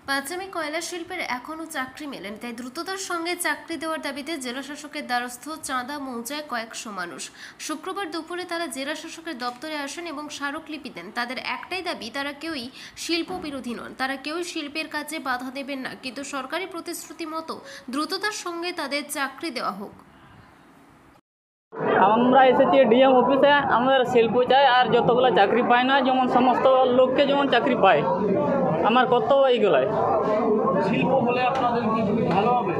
পাঁচামী কয়লা শিল্পের এখনও চাকরি মেলেনি, তাই দ্রুততার সঙ্গে চাকরি দেওয়ার দাবিতে জেলাশাসকের দ্বারস্থ চাঁদা মৌজায় কয়েকশো মানুষ। শুক্রবার দুপুরে তারা জেলাশাসকের দপ্তরে আসেন এবং স্মারকলিপি দেন। তাদের একটাই দাবি, তারা কেউই শিল্প বিরোধী নন, তারা কেউই শিল্পের কাজে বাধা দেবেন না, কিন্তু সরকারি প্রতিশ্রুতি মতো দ্রুততার সঙ্গে তাদের চাকরি দেওয়া হোক। আমরা এসেছি ডিএম অফিসে। আমাদের শিল্প চাই, আর যতগুলো চাকরি পায় না, যেমন সমস্ত লোককে যেমন চাকরি পায়, আমার কর্তব্য এইগুলাই। শিল্প হলে আপনাদের কি ভালো হবে?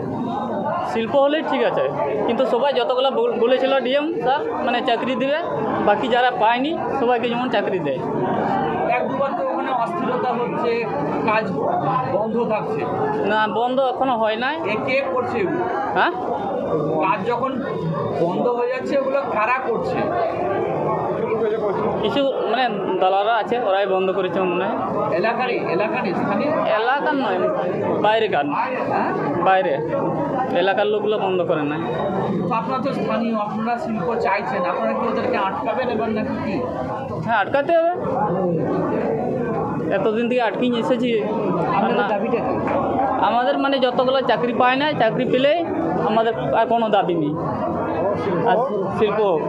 শিল্প হলেই ঠিক আছে, কিন্তু সবাই যতগুলো বলেছিল ডিএম স্যার মানে চাকরি দেবে, বাকি যারা পায়নি সবাইকে যেমন চাকরি দেয়। এক দুবার তো ওখানে অস্থিরতা হচ্ছে, কাজ বন্ধ থাকছে। না, বন্ধ এখনো হয় নাই। কে করছে এগুলো? হ্যাঁ, কাজ যখন বন্ধ হয়ে যাচ্ছে ওগুলো কারা করছে? কিছু মানে দালালরা আছে, ওরাই বন্ধ করেছে মনে হয়। এলাকারই স্থানীয়? এলাকার নয়, বাইরেকার। হ্যাঁ, বাইরে এলাকার লোকগুলো বন্ধ করে না। তো আপনারা তো স্থানীয়, আপনারা শিল্প চাইছেন, আপনারা কি ওদেরকে আটকাবেন এবার নাকি কি? হ্যাঁ, আটকাতে হবে। এতদিন থেকে আটকিয়ে এসেছি। আপনাদের দাবিটা কি? আমাদের মানে যতগুলো চাকরি পায় না, চাকরি পেলেই আমাদের আর কোনো দাবি নেই। আর শিল্প হোক।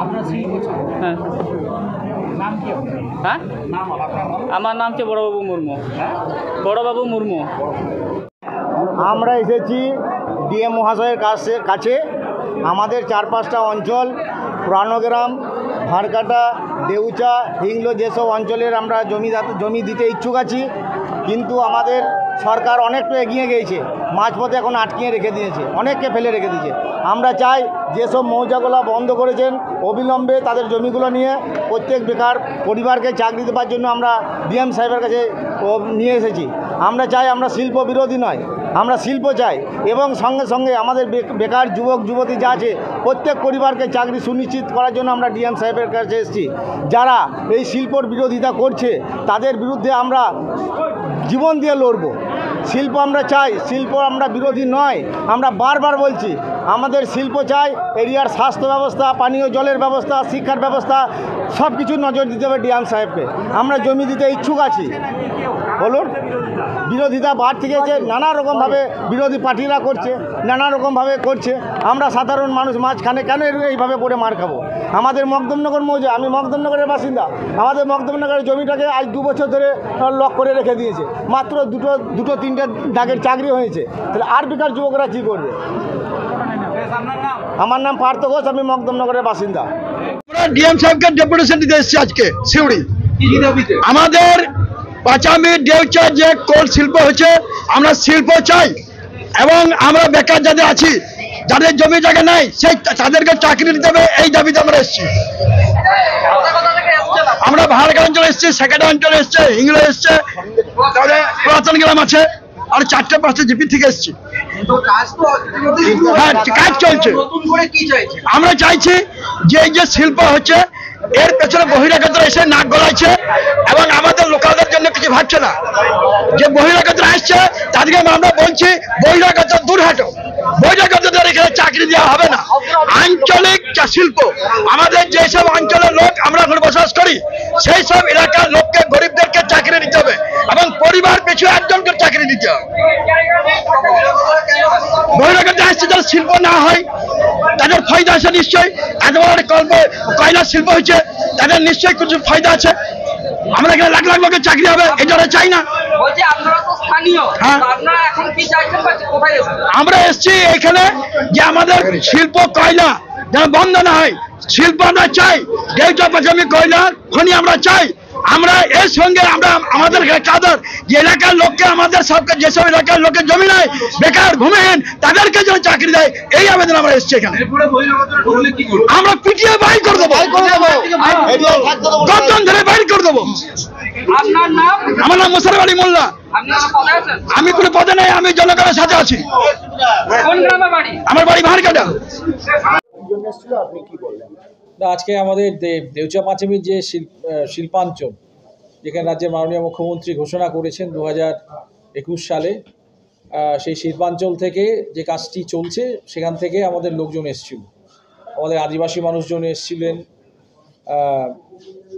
আপনার শিল্প চাই? হ্যাঁ। নাম কি আপনার? হ্যাঁ, নাম আপনার নাম? আমার নাম হচ্ছে বড়বাবু মুর্মু। হ্যাঁ, বড়বাবু মুর্মু। আমরা এসেছি ডিএম মহাশয়ের কাছে। আমাদের 4-5টা অঞ্চল, পুরানোগ্রাম, ভারকাটা, দেউচা, হিংলো, যেসব অঞ্চলের আমরা জমি দিতে ইচ্ছুক আছি, কিন্তু আমাদের সরকার অনেকটা এগিয়ে গিয়েছে, মাঝপথে এখন আটকিয়ে রেখে দিয়েছে, অনেককে ফেলে রেখে দিয়েছে। আমরা চাই যেসব মৌজাগুলো বন্ধ করেছেন অবিলম্বে তাদের জমিগুলো নিয়ে প্রত্যেক বেকার পরিবারকে চাকরি দেওয়ার জন্য আমরা ডিএম সাহেবের কাছে নিয়ে এসেছি। আমরা চাই, আমরা শিল্প বিরোধী নয়, আমরা শিল্প চাই, এবং সঙ্গে সঙ্গে আমাদের বেকার যুবক যুবতী যা আছে প্রত্যেক পরিবারকে চাকরি সুনিশ্চিত করার জন্য আমরা ডিএম সাহেবের কাছে এসেছি। যারা এই শিল্পর বিরোধিতা করছে তাদের বিরুদ্ধে আমরা জীবন দিয়ে লড়ব। শিল্প আমরা চাই, শিল্প আমরা বিরোধী নয়। আমরা বারবার বলছি আমাদের শিল্প চাই, এরিয়ার স্বাস্থ্য ব্যবস্থা, পানীয় জলের ব্যবস্থা, শিক্ষার ব্যবস্থা সব কিছু নজর দিতে হবে ডিএম সাহেবকে। আমরা জমি দিতে ইচ্ছুক আছি। বলুন, বিরোধিতা বাড়তে গেছে, নানা রকমভাবে বিরোধী পার্টিরা করছে, নানা রকমভাবে করছে। আমরা সাধারণ মানুষ মাঝখানে কেন এইভাবে পড়ে মার খাবো? আমাদের মকদমনগর মৌজা, আমি মকদমনগরের বাসিন্দা, আমাদের মকদমনগরের জমিটাকে আজ 2 বছর ধরে লক করে রেখে দিয়েছে। মাত্র দুটো তিনটে দাগের চাকরি হয়েছে, তাহলে আর বেকার যুবকরা কী করবে? আমার নাম পার্থ ঘোষ, আমি মকদমনগরের বাসিন্দা। আমরা ডিএম সাহেবকে ডেপুটেশন দিতে এসেছি আজকে সিউড়ি। আমাদের পাঁচামী দেউচা যে কোল শিল্প হচ্ছে, আমরা শিল্প চাই, এবং আমরা বেকার যাদের আছি, যাদের জমি জায়গা নাই, সেই তাদেরকে চাকরি দিতে হবে, এই দাবিতে আমরা এসেছি। আমরা ভারকাটা অঞ্চলে এসেছি, সেকেন্ড অঞ্চলে এসছে, হিংলো এসছে, তাহলে পুরাতন গ্রাম আছে, আর 4-5টা জিপি থেকে এসেছি। হ্যাঁ, কাজ চলছে। আমরা চাইছি যে এই যে শিল্প হচ্ছে এর পেছনে বহিরাগতরা এসে নাক গলাইছে, এবং আমাদের লোকালদের জন্য কিছু ভাবছে না। যে বহিরাগতরা আসছে তাদেরকে আমরা বলছি বহিরাগত দূর হাঁটো, বহিরাগতদের এখানে চাকরি দেওয়া হবে না। আঞ্চলিক শিল্প, আমাদের যেসব অঞ্চলের লোক আমরা এখন বসবাস করি সেই সব এলাকার লোককে, গরিবদেরকে চাকরি দিতে হবে, এবং পরিবার পিছু একজনকে চাকরি দিতে হবে। বহিরাগত আসছে যারা শিল্প না হয় তাদের ফায়দা আছে নিশ্চয়ই। এত বড় কয়লা শিল্প হয়েছে, তাদের নিশ্চয়ই কিছু ফায়দা আছে। আমরা এখানে লাখ লাখ লোকের চাকরি হবে, এই জন্য চাই না। হ্যাঁ, আমরা এসছি এখানে যে আমাদের শিল্প কয়লা যেন বন্ধ না হয়, শিল্প আমরা চাই। দেউচা পাঁচামী কয়লা খনি আমরা চাই। আমরা এর সঙ্গে আমরা আমাদের কাদের যে এলাকার লোককে, আমাদের সবকে, যেসব এলাকার লোকের জমি নাই, বেকার ভূমিহীন, তাদেরকে যেন চাকরি দেয়, এই আবেদন আমরা এসেছি এখানে। আমরা পিটিয়ে বাইর করে দেবো, কতজন ধরে বাইর করে দেবো। আমার নাম মোশাররফ আলী মোল্লা। আমি কোনো পদে নেই, আমি জনগণের সাথে আছি। আমার বাড়ি ভারকাটা। আজকে আমাদের দেউচা পাঁচামীর যে শিল্পাঞ্চল, যেখানে রাজ্যের মাননীয় মুখ্যমন্ত্রী ঘোষণা করেছেন 2021 সালে, সেই শিল্পাঞ্চল থেকে যে কাজটি চলছে সেখান থেকে আমাদের লোকজন এসেছিল। আমাদের আদিবাসী মানুষজন এসেছিলেন,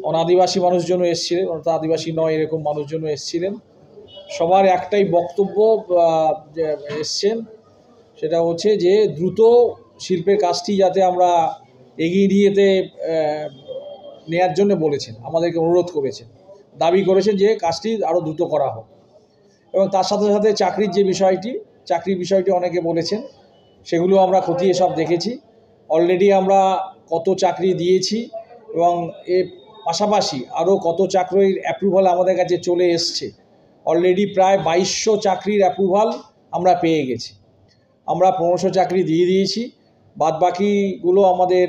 অনাদিবাসী মানুষজনও এসেছিলেন, অর্থাৎ আদিবাসী নয় এরকম মানুষজনও এসেছিলেন। সবার একটাই বক্তব্য এসছেন, সেটা হচ্ছে যে দ্রুত শিল্পের কাজটি যাতে আমরা এগিয়ে নেওয়ার জন্য বলেছেন, আমাদেরকে অনুরোধ করেছেন, দাবি করেছেন যে কাজটি আরও দ্রুত করা হোক। এবং তার সাথে সাথে চাকরির বিষয়টি অনেকে বলেছেন, সেগুলো আমরা খতিয়ে সব দেখেছি। অলরেডি আমরা কত চাকরি দিয়েছি এবং এর পাশাপাশি আরও কত চাকরির অ্যাপ্রুভাল আমাদের কাছে চলে এসছে। অলরেডি প্রায় 2200 চাকরির অ্যাপ্রুভাল আমরা পেয়ে গেছি। আমরা 1500 চাকরি দিয়ে দিয়েছি, বাদবাকিগুলো আমাদের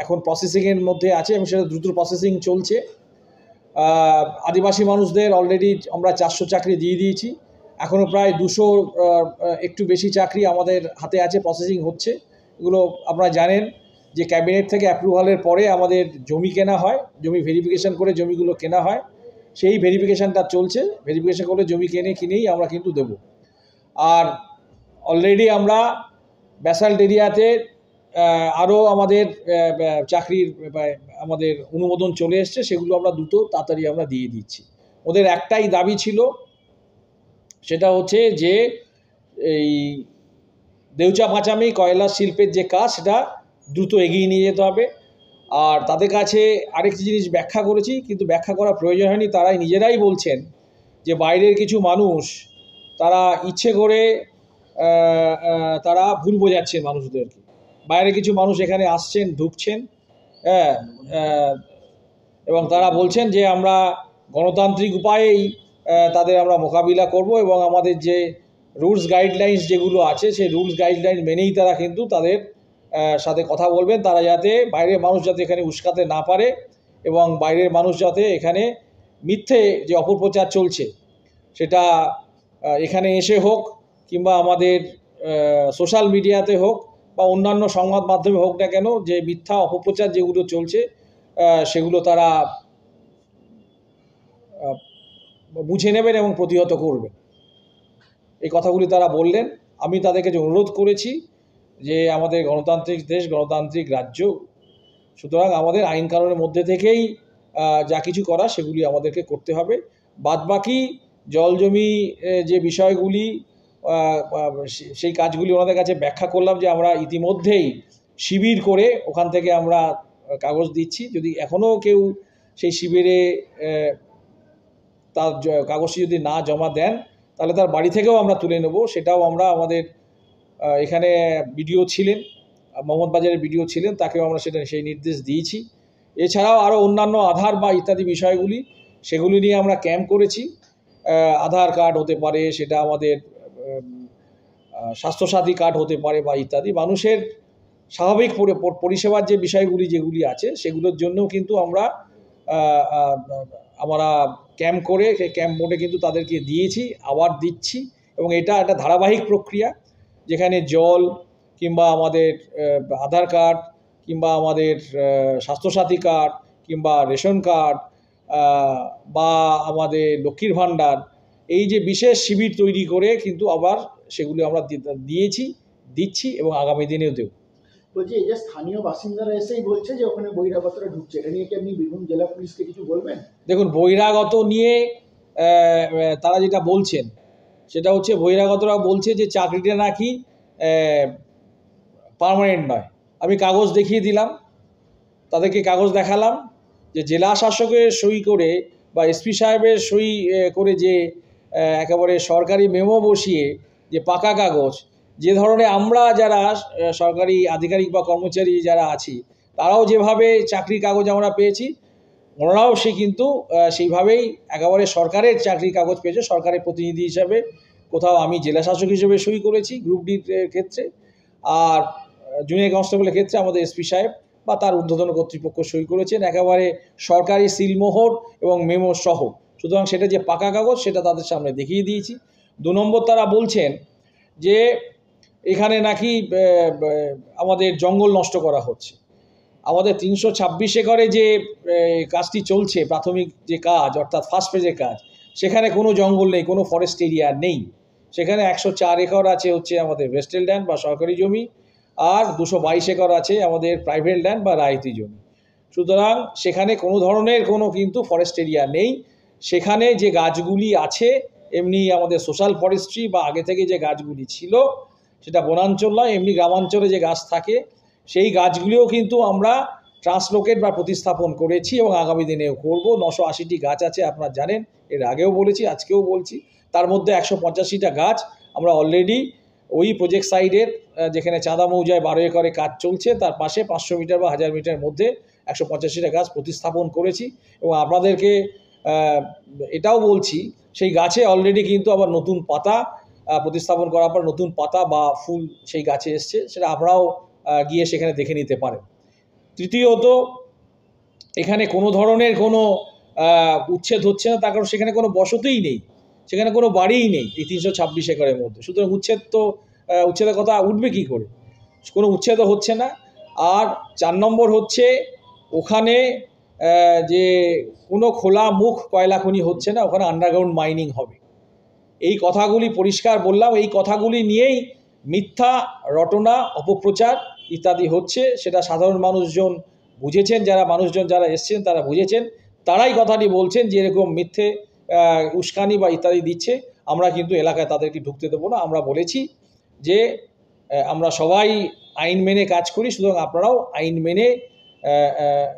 এখন প্রসেসিংয়ের মধ্যে আছে এবং সেটা দ্রুত প্রসেসিং চলছে। আদিবাসী মানুষদের অলরেডি আমরা 400 চাকরি দিয়ে দিয়েছি, এখনও প্রায় 200 একটু বেশি চাকরি আমাদের হাতে আছে, প্রসেসিং হচ্ছে। এগুলো আপনারা জানেন যে ক্যাবিনেট থেকে অ্যাপ্রুভালের পরে আমাদের জমি কেনা হয়, জমি ভেরিফিকেশান করে জমিগুলো কেনা হয়, সেই ভেরিফিকেশানটা চলছে। ভেরিফিকেশান করে জমি কিনেই আমরা কিন্তু দেব। আর অলরেডি আমরা ব্যাসাল্ট এরিয়াতে আরও আমাদের চাকরির আমাদের অনুমোদন চলে এসছে, সেগুলো আমরা তাড়াতাড়ি আমরা দিয়ে দিচ্ছি। ওদের একটাই দাবি ছিল, সেটা হচ্ছে যে এই দেউচা পাঁচামি কয়লা শিল্পের যে কাজ সেটা দ্রুত এগিয়ে নিয়ে যেতে হবে। আর তাদের কাছে আরেকটি জিনিস ব্যাখ্যা করেছি, কিন্তু ব্যাখ্যা করার প্রয়োজন হয়নি, তারাই নিজেরাই বলছেন যে বাইরের কিছু মানুষ তারা ইচ্ছে করে তারা ভুল বোঝাচ্ছেন মানুষদেরকে। বাইরে কিছু মানুষ এখানে আসছেন, ঢুকছেন, এবং তারা বলছেন যে আমরা গণতান্ত্রিক উপায়েই তাদের আমরা মোকাবিলা করব এবং আমাদের যে রুলস গাইডলাইন্স যেগুলো আছে সেই রুলস গাইডলাইন মেনেই তারা কিন্তু তাদের সাথে কথা বলবেন, তারা যাতে বাইরের মানুষ যাতে এখানে উস্কাতে না পারে এবং বাইরের মানুষ যাতে এখানে মিথ্যে যে অপপ্রচার চলছে সেটা এখানে এসে হোক কিংবা আমাদের সোশ্যাল মিডিয়াতে হোক বা অন্যান্য সংবাদ মাধ্যমে হোক না কেন, যে মিথ্যা অপপ্রচার যেগুলো চলছে সেগুলো তারা বুঝে নেবেন এবং প্রতিহত করবেন। এই কথাগুলি তারা বললেন। আমি তাদেরকে যে অনুরোধ করেছি যে আমাদের গণতান্ত্রিক দেশ, গণতান্ত্রিক রাজ্য, সুতরাং আমাদের আইন কানুনের মধ্যে থেকেই যা কিছু করা সেগুলি আমাদেরকে করতে হবে। বাদবাকি জল জমি যে বিষয়গুলি সেই কাজগুলি ওনাদের কাছে ব্যাখ্যা করলাম যে আমরা ইতিমধ্যেই শিবির করে ওখান থেকে আমরা কাগজ দিচ্ছি। যদি এখনও কেউ সেই শিবিরে তার কাগজটি যদি না জমা দেন তাহলে তার বাড়ি থেকেও আমরা তুলে নেব। সেটাও আমরা আমাদের এখানে বিডিও ছিলেন, মোহাম্মদবাজারের বিডিও ছিলেন, তাকেও আমরা সেই নির্দেশ দিয়েছি। এছাড়াও আরও অন্যান্য আধার বা ইত্যাদি বিষয়গুলি সেগুলি নিয়ে আমরা ক্যাম্প করেছি। আধার কার্ড হতে পারে, সেটা আমাদের স্বাস্থ্যসাথী কার্ড হতে পারে বা ইত্যাদি মানুষের স্বাভাবিক পরিষেবার যে বিষয়গুলি যেগুলি আছে সেগুলোর জন্যও কিন্তু আমরা ক্যাম্প করে সেই ক্যাম্প মোডে কিন্তু তাদেরকে দিয়েছি, আবার দিচ্ছি। এবং এটা একটা ধারাবাহিক প্রক্রিয়া, যেখানে জল কিংবা আমাদের আধার কার্ড কিংবা আমাদের স্বাস্থ্যসাথী কার্ড কিংবা রেশন কার্ড বা আমাদের লক্ষ্মীর ভাণ্ডার, এই যে বিশেষ শিবির তৈরি করে কিন্তু আবার সেগুলি আমরা দিচ্ছি এবং আগামী দিনেও দেব। বলছি, এই যে স্থানীয় বাসিন্দারা এসেই বলছে যে ওখানে বহিরাগতরা ঢুকছে, এটা নিয়ে কি আপনি বীরভূম জেলা পুলিশকে কিছু বলবেন? দেখুন, বহিরাগত নিয়ে তারা যেটা বলছেন সেটা হচ্ছে, বহিরাগতরা বলছে যে চাকরিটা নাকি পার্মানেন্ট নয়। আমি কাগজ দেখিয়ে দিলাম, তাদেরকে কাগজ দেখালাম যে জেলা শাসকের সই করে বা এসপি সাহেবের সই করে যে একেবারে সরকারি মেমো বসিয়ে যে পাকা কাগজ, যে ধরনের আমরা যারা সরকারি আধিকারিক বা কর্মচারী যারা আছি তারাও যেভাবে চাকরির কাগজ আমরা পেয়েছি, ওনারাও কিন্তু সেইভাবেই একেবারে সরকারের চাকরির কাগজ পেয়েছে। সরকারের প্রতিনিধি হিসাবে কোথাও আমি জেলা শাসক হিসেবে সই করেছি গ্রুপ ডির ক্ষেত্রে, আর জুনিয়র কনস্টেবলের ক্ষেত্রে আমাদের এসপি সাহেব বা তার ঊর্ধ্বতন কর্তৃপক্ষ সই করেছেন, একেবারে সরকারি সিলমোহর এবং মেমো সহ। সুতরাং সেটা যে পাকা কাগজ সেটা তাদের সামনে দেখিয়ে দিয়েছি। 2 নম্বর, তারা বলছেন যে এখানে নাকি আমাদের জঙ্গল নষ্ট করা হচ্ছে। আমাদের 326 একরে যে কাজটি চলছে, প্রাথমিক যে কাজ অর্থাৎ ফার্স্ট ফেজের কাজ, সেখানে কোনো জঙ্গল নেই, কোনো ফরেস্ট এরিয়া নেই। সেখানে 104 একর আছে হচ্ছে আমাদের ভেস্টেল ল্যান্ড বা সরকারি জমি, আর 222 একর আছে আমাদের প্রাইভেট ল্যান্ড বা রায়তি জমি। সুতরাং সেখানে কোনো ধরনের কিন্তু ফরেস্ট এরিয়া নেই। সেখানে যে গাছগুলি আছে এমনি আমাদের সোশ্যাল ফরেস্ট্রি বা আগে থেকে যে গাছগুলি ছিল সেটা বনাঞ্চল নয়, এমনি গ্রামাঞ্চলে যে গাছ থাকে সেই গাছগুলিও কিন্তু আমরা ট্রান্সলোকেট বা প্রতিস্থাপন করেছি এবং আগামী দিনেও করব। 980টি গাছ আছে আপনারা জানেন, এর আগেও বলেছি, আজকেও বলছি। তার মধ্যে 185টা গাছ আমরা অলরেডি ওই প্রজেক্ট সাইডের যেখানে চাঁদা মৌজায় 12 একরে কাজ চলছে তার পাশে 500 মিটার বা 1000 মিটারের মধ্যে 185টা গাছ প্রতিস্থাপন করেছি। এবং আপনাদেরকে এটাও বলছি সেই গাছে অলরেডি কিন্তু আবার নতুন পাতা প্রতিস্থাপন করার পর নতুন পাতা বা ফুল সেই গাছে এসছে, সেটা আপনারাও গিয়ে সেখানে দেখে নিতে পারেন। তৃতীয়ত, এখানে কোনো ধরনের কোনো উচ্ছেদ হচ্ছে না, তার কারণ সেখানে কোনো বসতিই নেই, সেখানে কোনো বাড়িই নেই এই 326 একরের মধ্যে। সুতরাং উচ্ছেদের কথা উঠবে কি করে? কোনো উচ্ছেদও হচ্ছে না। আর 4 নম্বর হচ্ছে ওখানে যে কোনো খোলা মুখ কয়লা খনি হচ্ছে না, ওখানে আন্ডারগ্রাউন্ড মাইনিং হবে। এই কথাগুলি পরিষ্কার বললাম, এই কথাগুলি নিয়েই মিথ্যা রটনা, অপপ্রচার ইত্যাদি হচ্ছে। সেটা সাধারণ মানুষজন বুঝেছেন, মানুষজন যারা এসছেন তারা বুঝেছেন, তারাই কথাটি বলছেন যে এরকম মিথ্যে উস্কানি বা ইত্যাদি দিচ্ছে। আমরা কিন্তু এলাকায় তাদেরকে ঢুকতে দেবো না। আমরা বলেছি যে আমরা সবাই আইন মেনে কাজ করি, সুতরাং আপনারাও আইন মেনে